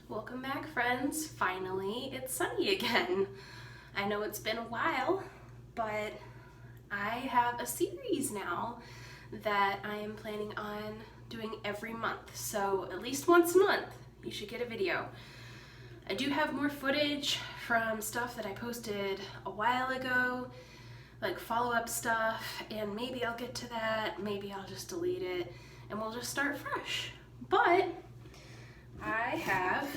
Welcome back, friends. Finally, it's sunny again. I know it's been a while, but I have a series now that I am planning on doing every month. So at least once a month, you should get a video. I do have more footage from stuff that I posted a while ago, like follow-up stuff, and maybe I'll get to that, maybe I'll just delete it, and we'll just start fresh. But I have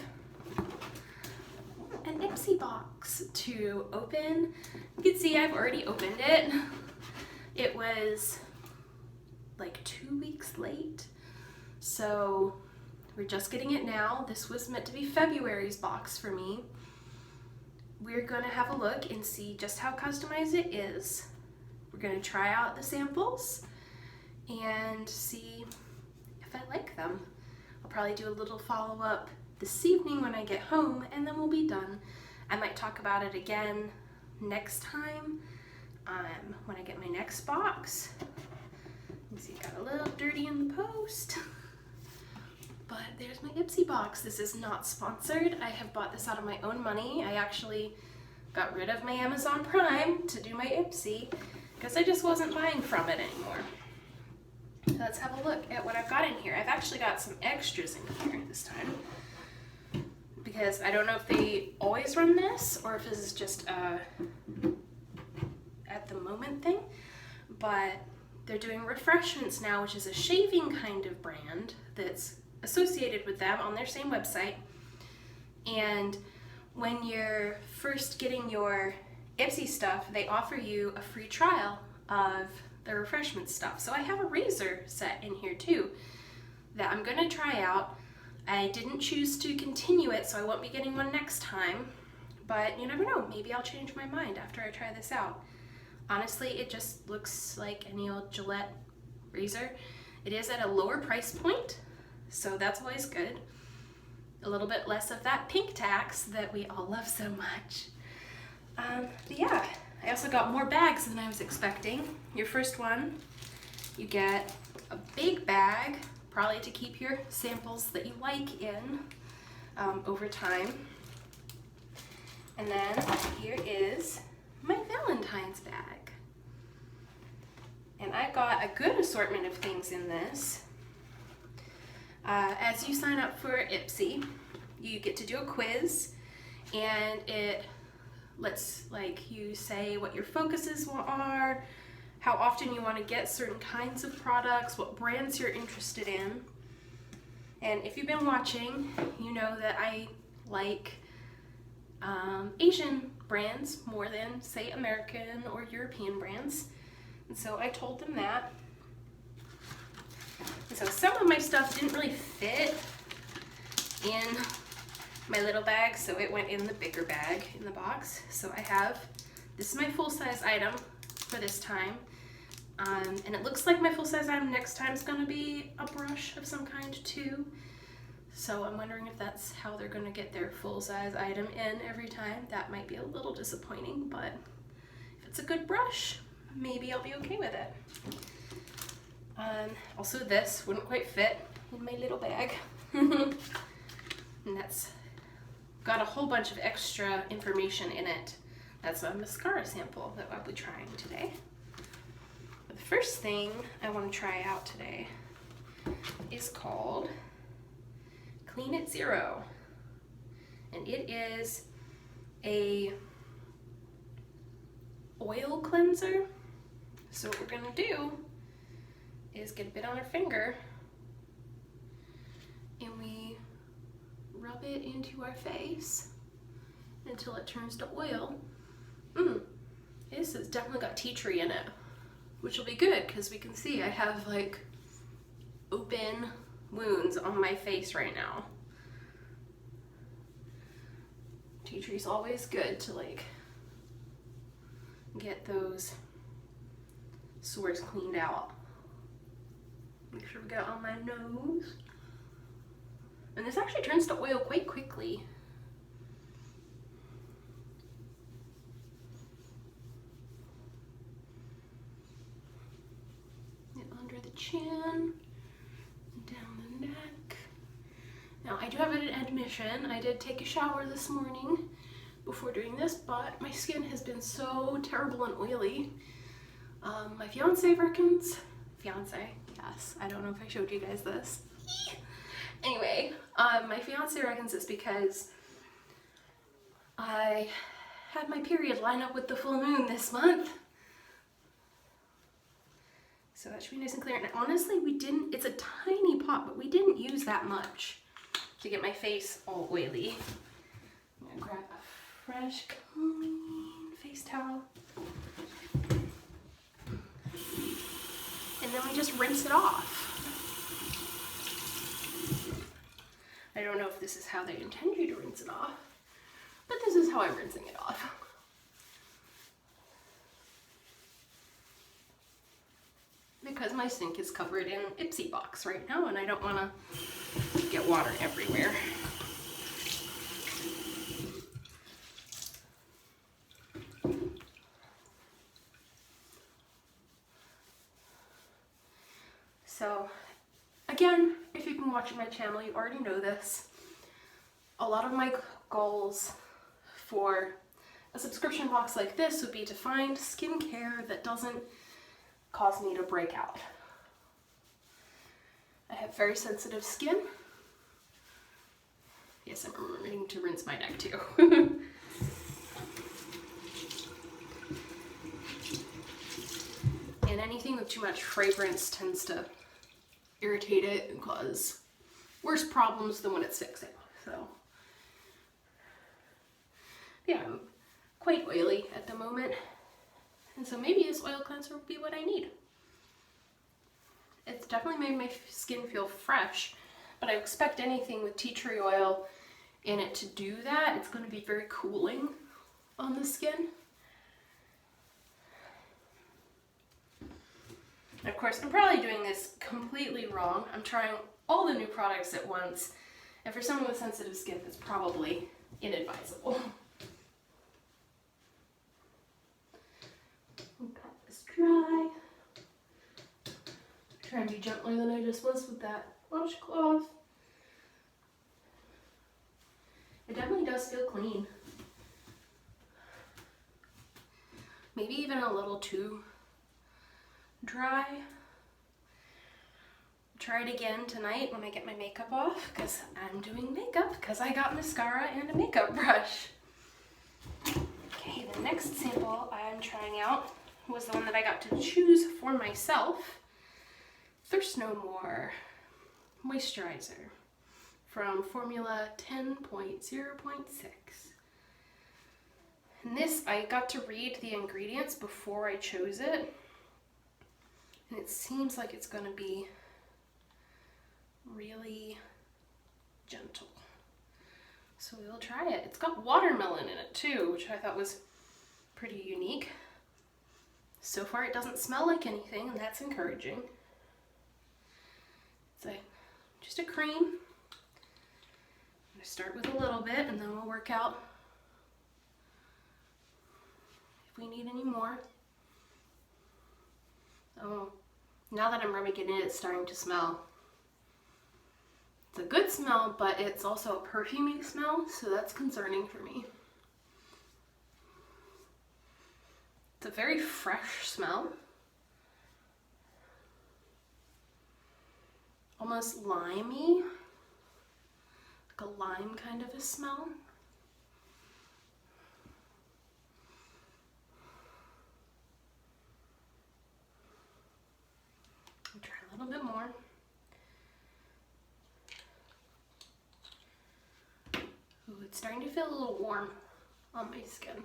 an Ipsy box to open. You can see I've already opened it. It was like 2 weeks late, so we're just getting it now. This was meant to be February's box for me. We're gonna have a look and see just how customized it is. We're gonna try out the samples and see if I like them. I'll probably do a little follow-up this evening when I get home, and then we'll be done. I might talk about it again next time when I get my next box. You see, it got a little dirty in the post. But there's my Ipsy box. This is not sponsored. I have bought this out of my own money. I actually got rid of my Amazon Prime to do my Ipsy because I just wasn't buying from it anymore. So let's have a look at what I've got in here. I've actually got some extras in here this time because I don't know if they always run this or if this is just a at the moment thing, but they're doing refreshmints now, which is a shaving kind of brand that's associated with them on their same website. And when you're first getting your Ipsy stuff, they offer you a free trial of the refreshment stuff. So I have a razor set in here too that I'm gonna try out. I didn't choose to continue it, so I won't be getting one next time, but you never know, maybe I'll change my mind after I try this out. Honestly, it just looks like any old Gillette razor. It is at a lower price point, so that's always good. A little bit less of that pink tax that we all love so much. But yeah, I also got more bags than I was expecting. Your first one, you get a big bag, probably to keep your samples that you like in over time. And then here is my Valentine's bag. And I got a good assortment of things in this. As you sign up for Ipsy, you get to do a quiz, and it lets you say what your focuses are, how often you want to get certain kinds of products, what brands you're interested in. And if you've been watching, you know that I like Asian brands more than, say, American or European brands. And so I told them that. And so some of my stuff didn't really fit in my little bag, so it went in the bigger bag in the box. So I have, this is my full-size item for this time. And it looks like my full-size item next time is going to be a brush of some kind too. So I'm wondering if that's how they're going to get their full-size item in every time. That might be a little disappointing, but if it's a good brush, maybe I'll be okay with it. Also, this wouldn't quite fit in my little bag. And that's got a whole bunch of extra information in it. That's a mascara sample that I'll be trying today. But the first thing I want to try out today is called Clean It Zero. And it is a oil cleanser. So what we're gonna do is get a bit on our finger and we rub it into our face until it turns to oil. This has definitely got tea tree in it, which will be good because we can see I have open wounds on my face right now. Tea tree's always good to get those sores cleaned out. Make sure we get it on my nose. And this actually turns to oil quite quickly. Get under the chin, down the neck. Now I do have an admission, I did take a shower this morning before doing this, but my skin has been so terrible and oily. My fiance reckons, yes, I don't know if I showed you guys this. Anyway, my fiance reckons it's because I had my period line up with the full moon this month. So that should be nice and clear. And honestly, it's a tiny pot, but we didn't use that much to get my face all oily. I'm gonna grab a fresh, clean face towel. And then we just rinse it off. I don't know if this is how they intend you to rinse it off, but this is how I'm rinsing it off. Because my sink is covered in Ipsy box right now and I don't want to get water everywhere. So again, if you've been watching my channel, you already know this. A lot of my goals for a subscription box like this would be to find skincare that doesn't cause me to break out. I have very sensitive skin. Yes, I'm remembering to rinse my neck too. And anything with too much fragrance tends to irritate it and cause worse problems than when it's fixing. So yeah, I'm quite oily at the moment. And so maybe this oil cleanser will be what I need. It's definitely made my skin feel fresh, but I expect anything with tea tree oil in it to do that. It's going to be very cooling on the skin. And of course, I'm probably doing this completely wrong. I'm trying all the new products at once, and for someone with sensitive skin, that's probably inadvisable. Pat this dry. Try and be gentler than I just was with that washcloth. It definitely does feel clean. Maybe even a little too dry. Try it again tonight when I get my makeup off, because I'm doing makeup because I got mascara and a makeup brush. Okay, the next sample I'm trying out was the one that I got to choose for myself. Thirst No More Moisturizer from formula 10.0.6. And this, I got to read the ingredients before I chose it, and it seems like it's going to be really gentle. So we'll try it. It's got watermelon in it too, which I thought was pretty unique. So far it doesn't smell like anything, and that's encouraging. It's just a cream. I'm going to start with a little bit and then we'll work out if we need any more. Oh, now that I'm rubbing it in, it's starting to smell. It's a good smell, but it's also a perfumey smell, so that's concerning for me. It's a very fresh smell. Almost limey, like a lime kind of a smell. I'll try a little bit more. Ooh, it's starting to feel a little warm on my skin.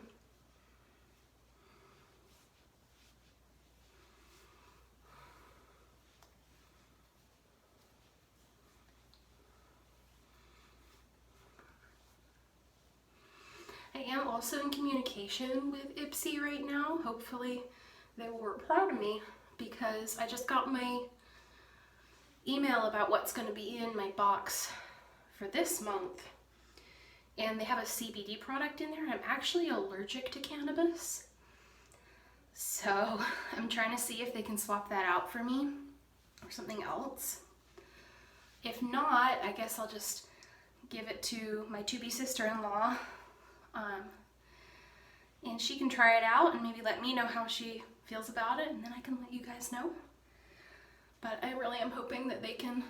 I am also in communication with Ipsy right now. Hopefully they will reply to me, because I just got my email about what's going to be in my box for this month. And they have a CBD product in there. I'm actually allergic to cannabis. So I'm trying to see if they can swap that out for me or something else. If not, I guess I'll just give it to my to-be sister-in-law, and she can try it out and maybe let me know how she feels about it, and then I can let you guys know. But I really am hoping that they can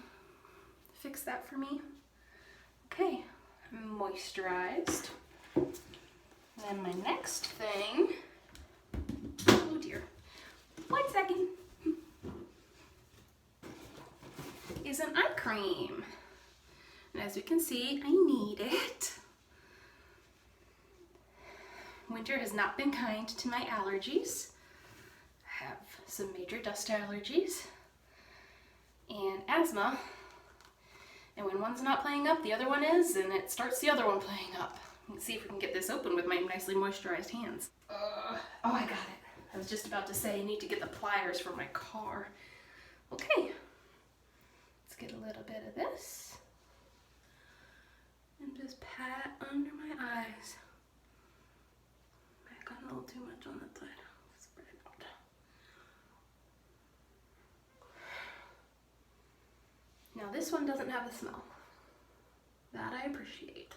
fix that for me. Okay, I'm moisturized. Then my next thing, oh dear, 1 second, is an eye cream. And as you can see, I need it. Winter has not been kind to my allergies. I have some major dust allergies and asthma. And when one's not playing up, the other one is, and it starts the other one playing up. Let's see if we can get this open with my nicely moisturized hands. Oh, I got it. I was just about to say I need to get the pliers for my car. Okay, let's get a little bit of this and just pat under my eyes. I got a little too much on that side. Spread it out. Now this one doesn't have a smell. That I appreciate.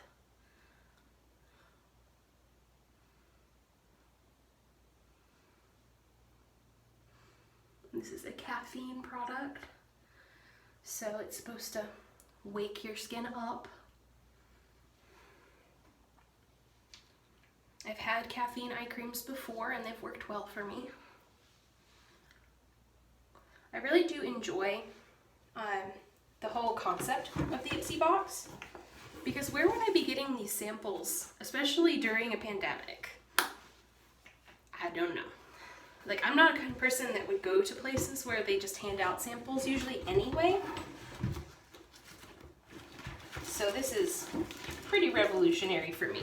This is a caffeine product, so it's supposed to wake your skin up. I've had caffeine eye creams before and they've worked well for me. I really do enjoy the whole concept of the Ipsy box, because where would I be getting these samples, especially during a pandemic? I don't know. Like, I'm not a kind of person that would go to places where they just hand out samples usually anyway. So this is pretty revolutionary for me.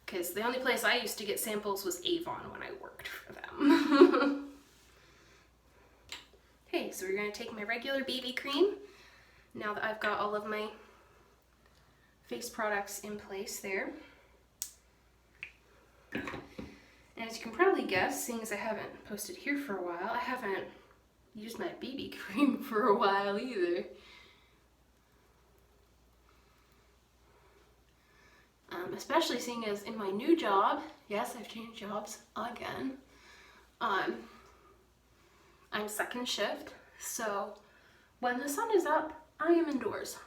Because the only place I used to get samples was Avon when I worked for them. Okay, so we're going to take my regular BB cream. Now that I've got all of my face products in place there. And as you can probably guess, seeing as I haven't posted here for a while, I haven't used my BB cream for a while either. Especially seeing as in my new job, yes, I've changed jobs again. I'm second shift, so when the sun is up, I am indoors.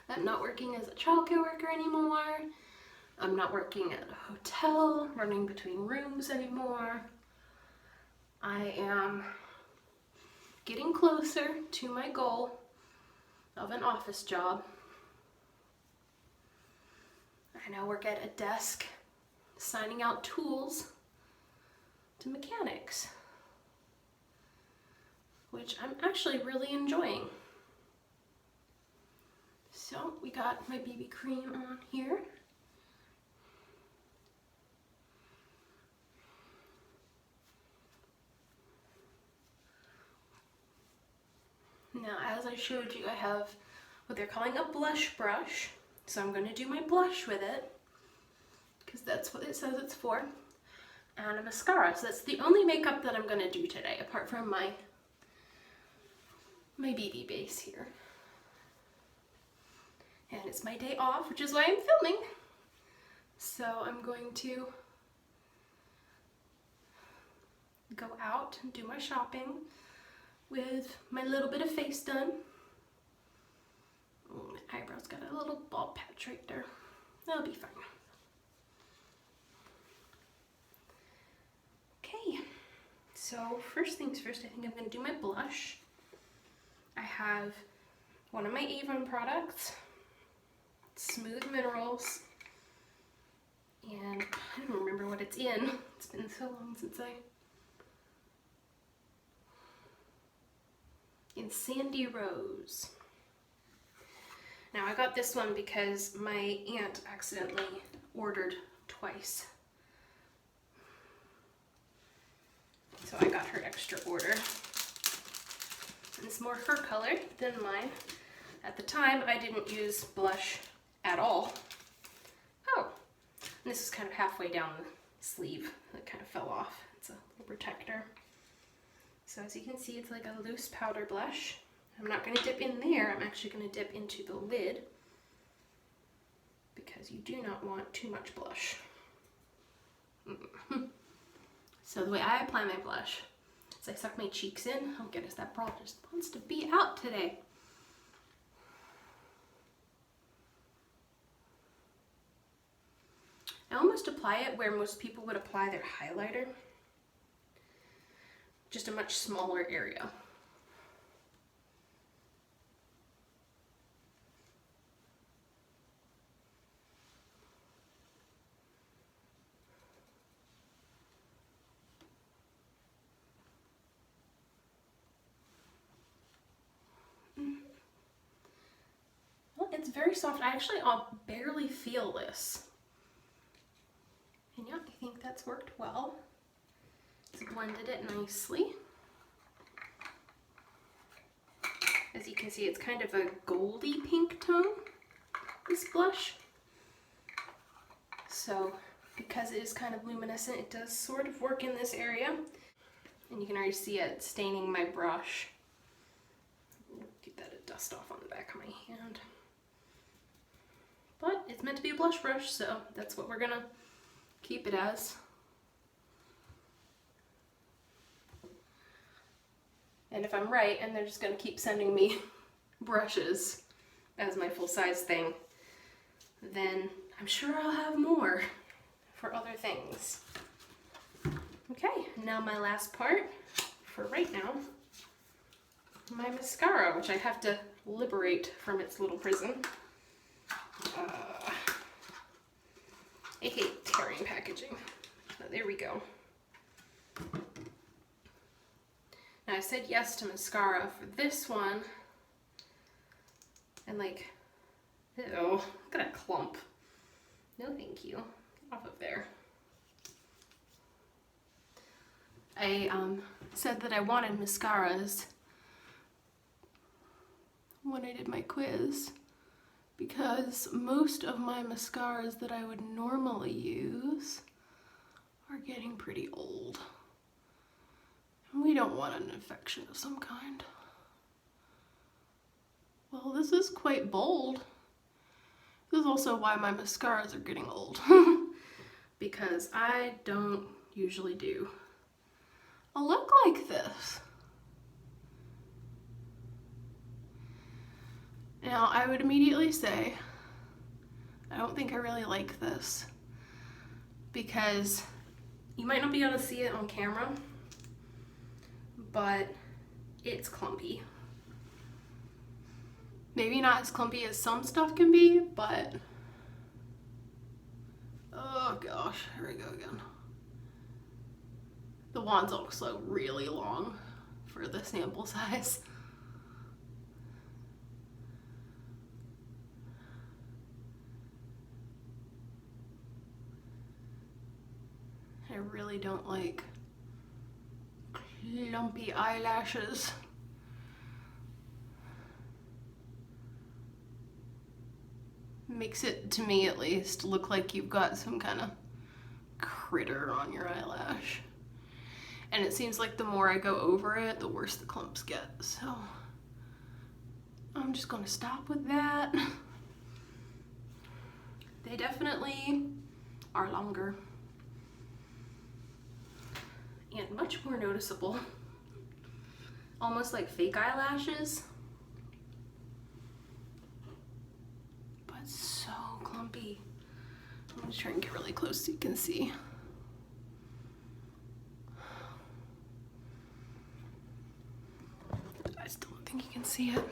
I'm not working as a childcare worker anymore. I'm not working at a hotel, running between rooms anymore. I am getting closer to my goal of an office job. I now work at a desk, signing out tools to mechanics, which I'm actually really enjoying. So we got my BB cream on here. Now, as I showed you, I have what they're calling a blush brush. So I'm going to do my blush with it, because that's what it says it's for. And a mascara. So that's the only makeup that I'm going to do today, apart from my BB base here. And it's my day off, which is why I'm filming. So I'm going to go out and do my shopping with my little bit of face done. Oh, my eyebrow's got a little bald patch right there. That'll be fine. Okay, so first things first, I think I'm going to do my blush. I have one of my Avon products, Smooth Minerals, and I don't remember what it's in. It's been so long since in Sandy Rose. Now I got this one because my aunt accidentally ordered twice. So I got her extra order. And it's more her color than mine. At the time, I didn't use blush at all. Oh, and this is kind of halfway down the sleeve. It kind of fell off. It's a little protector. So as you can see, it's like a loose powder blush. I'm not going to dip in there, I'm actually going to dip into the lid because you do not want too much blush. So the way I apply my blush is I suck my cheeks in. Oh goodness, that bra just wants to be out today. I almost apply it where most people would apply their highlighter, just a much smaller area. Well, it's very soft. I'll barely feel this. And yeah, I think that's worked well. It's blended it nicely. As you can see, it's kind of a goldy pink tone, this blush. So because it is kind of luminescent, it does sort of work in this area. And you can already see it staining my brush. Get that dust off on the back of my hand. But it's meant to be a blush brush, so that's what we're gonna keep it as. And if I'm right, and they're just gonna keep sending me brushes as my full-size thing, then I'm sure I'll have more for other things. Okay, now my last part for right now, my mascara, which I have to liberate from its little prison. I hate tearing packaging. Oh, there we go. Now I said yes to mascara for this one, and like, ew, look at that clump. No thank you. Get off of there. I said that I wanted mascaras when I did my quiz, because most of my mascaras that I would normally use are getting pretty old. And we don't want an infection of some kind. Well, this is quite bold. This is also why my mascaras are getting old. Because I don't usually do a look like this. Now, I would immediately say, I don't think I really like this, because you might not be able to see it on camera, but it's clumpy. Maybe not as clumpy as some stuff can be, but oh gosh, here we go again. The wand's also really long for the sample size. I really don't like clumpy eyelashes. Makes it, to me at least, look like you've got some kind of critter on your eyelash. And it seems like the more I go over it, the worse the clumps get. So I'm just gonna stop with that. They definitely are longer and much more noticeable. Almost like fake eyelashes. But so clumpy. I'm gonna try and get really close so you can see. I still don't think you can see it.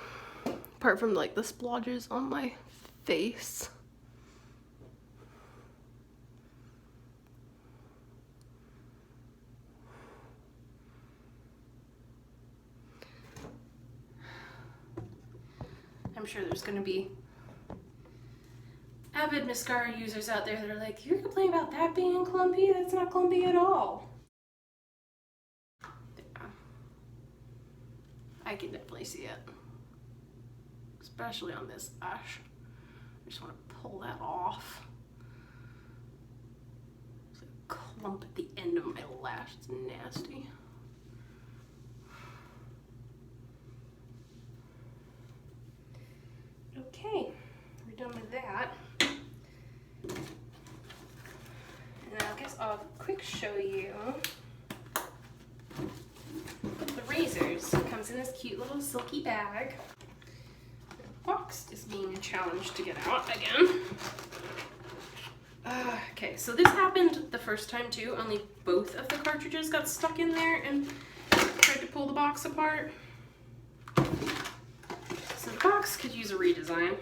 Apart from like the splodges on my face. I'm sure there's gonna be avid mascara users out there that are like, you're complaining about that being clumpy? That's not clumpy at all. Yeah. I can definitely see it. Especially on this lash. I just want to pull that off. There's a clump at the end of my lash. It's nasty. Okay, we're done with that. And I guess I'll quick show you the razors. It comes in this cute little silky bag. The box is being a challenge to get out again. Okay, so this happened the first time too, only both of the cartridges got stuck in there and tried to pull the box apart. So the box could use a redesign.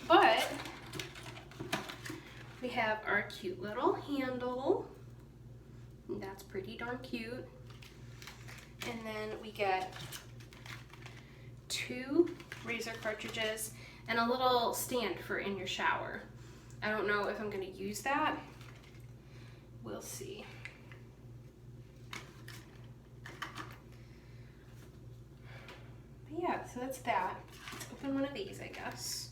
But we have our cute little handle. That's pretty darn cute. And then we get 2 razor cartridges and a little stand for in your shower. I don't know if I'm going to use that. We'll see. But yeah, so that's that. Let's open one of these, I guess.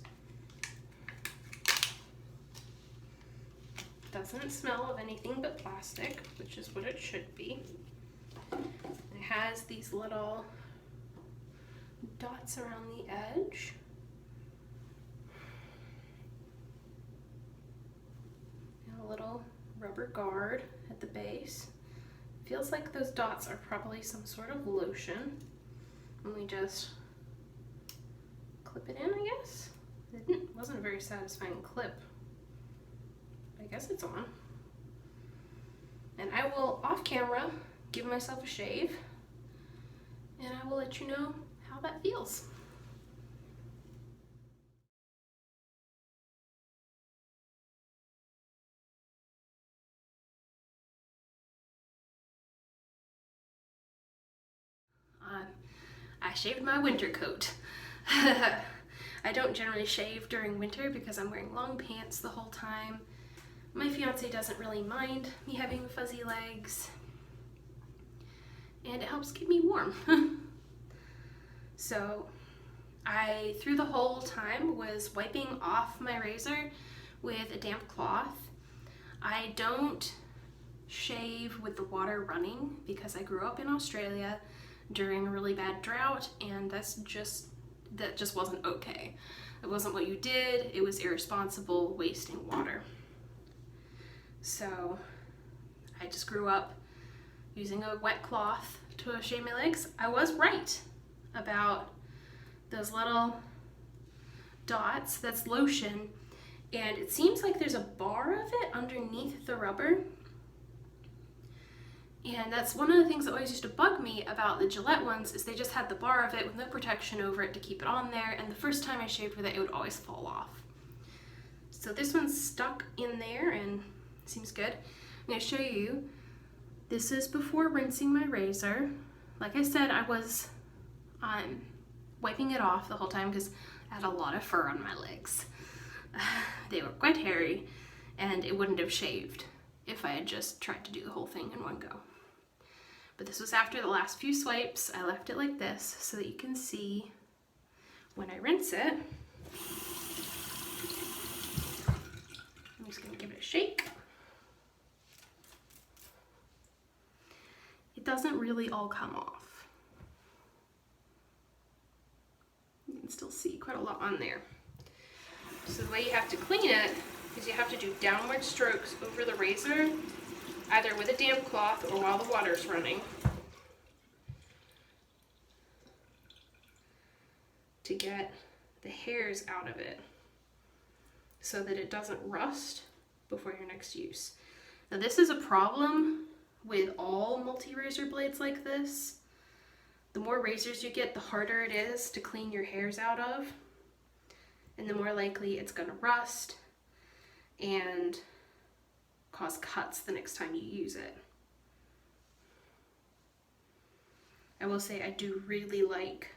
Doesn't smell of anything but plastic, which is what it should be. It has these little dots around the edge. And a little rubber guard at the base. Feels like those dots are probably some sort of lotion. And we just clip it in, I guess. It wasn't a very satisfying clip. I guess it's on. And I will, off camera, give myself a shave. And I will let you know how that feels. I shaved my winter coat. I don't generally shave during winter because I'm wearing long pants the whole time. My fiance doesn't really mind me having fuzzy legs, and it helps keep me warm. So I, through the whole time, was wiping off my razor with a damp cloth. I don't shave with the water running because I grew up in Australia during a really bad drought, and that just wasn't okay. It wasn't what you did. It was irresponsible, wasting water. So I just grew up using a wet cloth to shave my legs. I was right about those little dots. That's lotion, and it seems like there's a bar of it underneath the rubber. And that's one of the things that always used to bug me about the Gillette ones, is they just had the bar of it with no protection over it to keep it on there, and the first time I shaved with it, it would always fall off. So this one's stuck in there and seems good. I'm going to show you. This is before rinsing my razor. Like I said, I was wiping it off the whole time because I had a lot of fur on my legs. They were quite hairy, and it wouldn't have shaved if I had just tried to do the whole thing in one go. But this was after the last few swipes. I left it like this so that you can see when I rinse it. I'm just going to give it a shake. It doesn't really all come off. You can still see quite a lot on there. So the way you have to clean it is you have to do downward strokes over the razor, either with a damp cloth or while the water's running, to get the hairs out of it so that it doesn't rust before your next use. Now this is a problem with all multi-razor blades like this. The more razors you get, the harder it is to clean your hairs out of, and the more likely it's going to rust and cause cuts the next time you use it. I will say I do really like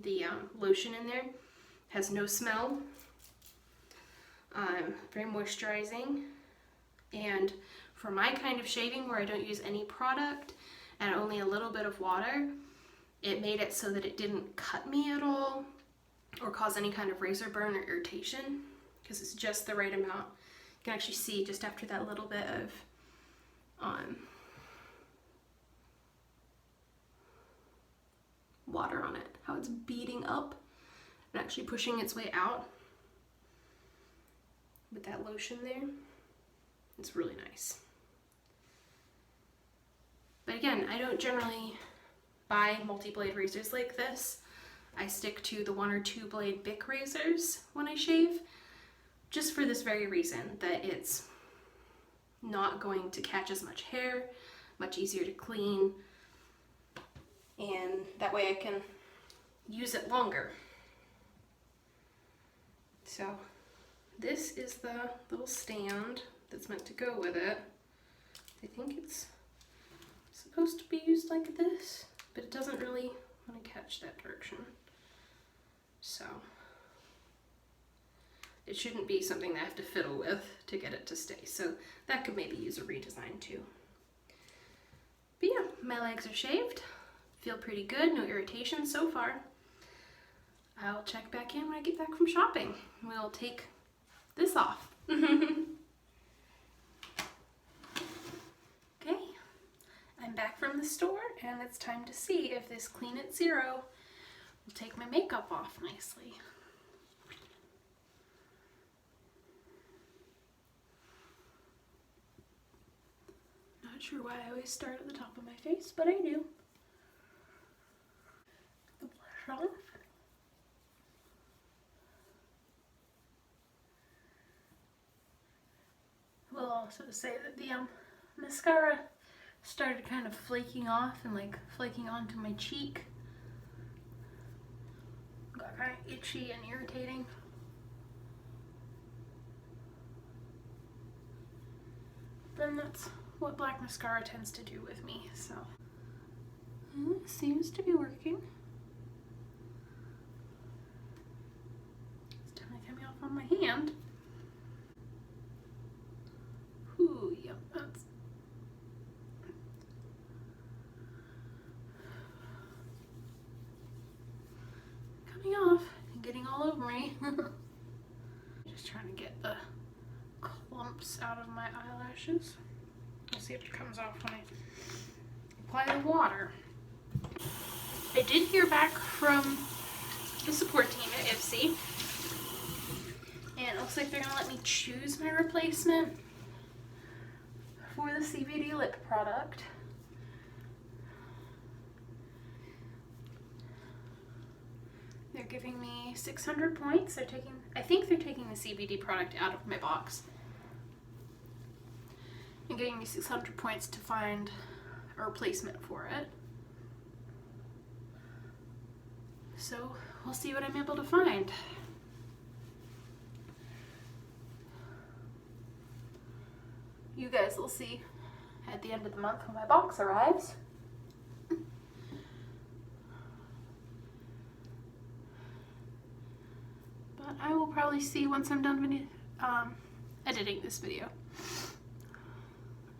the lotion in there. It has no smell, very moisturizing, and for my kind of shaving where I don't use any product and only a little bit of water, it made it so that it didn't cut me at all or cause any kind of razor burn or irritation, because it's just the right amount. You can actually see just after that little bit of water on it, how it's beading up and actually pushing its way out with that lotion there. It's really nice. But again, I don't generally buy multi-blade razors like this. I stick to the 1 or 2 blade Bic razors when I shave, just for this very reason, that it's not going to catch as much hair, much easier to clean, and that way I can use it longer. So this is the little stand that's meant to go with it. I think it's supposed to be used like this, but it doesn't really want to catch that direction. So it shouldn't be something that I have to fiddle with to get it to stay. So that could maybe use a redesign too. But yeah, my legs are shaved. Feel pretty good, no irritation so far. I'll check back in when I get back from shopping. We'll take this off. Okay, I'm back from the store and it's time to see if this Clean It Zero will take my makeup off nicely. Not sure why I always start at the top of my face, but I do. The blush on. We'll also say that the mascara started kind of flaking off and like flaking onto my cheek. Got kind of itchy and irritating. Then that's what black mascara tends to do with me, so. It seems to be working. It's definitely coming off on my hand. Ooh, yep, that's coming off and getting all over me. Just trying to get the clumps out of my eyelashes. We'll see if it comes off when I apply the water. I did hear back from the support team at Ipsy, and it looks like they're gonna let me choose my replacement for the CBD lip product. They're giving me 600 points. I think they're taking the CBD product out of my box and getting me 600 points to find a replacement for it. So we'll see what I'm able to find. You guys will see at the end of the month when my box arrives. But I will probably see once I'm done editing this video.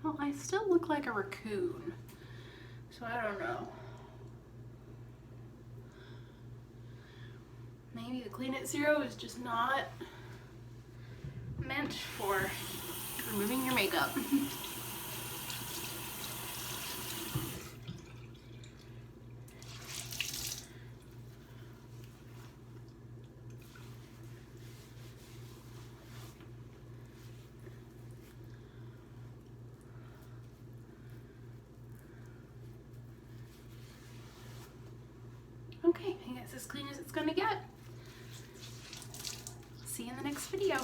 Well, I still look like a raccoon, so I don't know. Maybe the Clean It Zero is just not meant for removing your makeup. Okay, I guess as clean as it's gonna get. See you in the next video.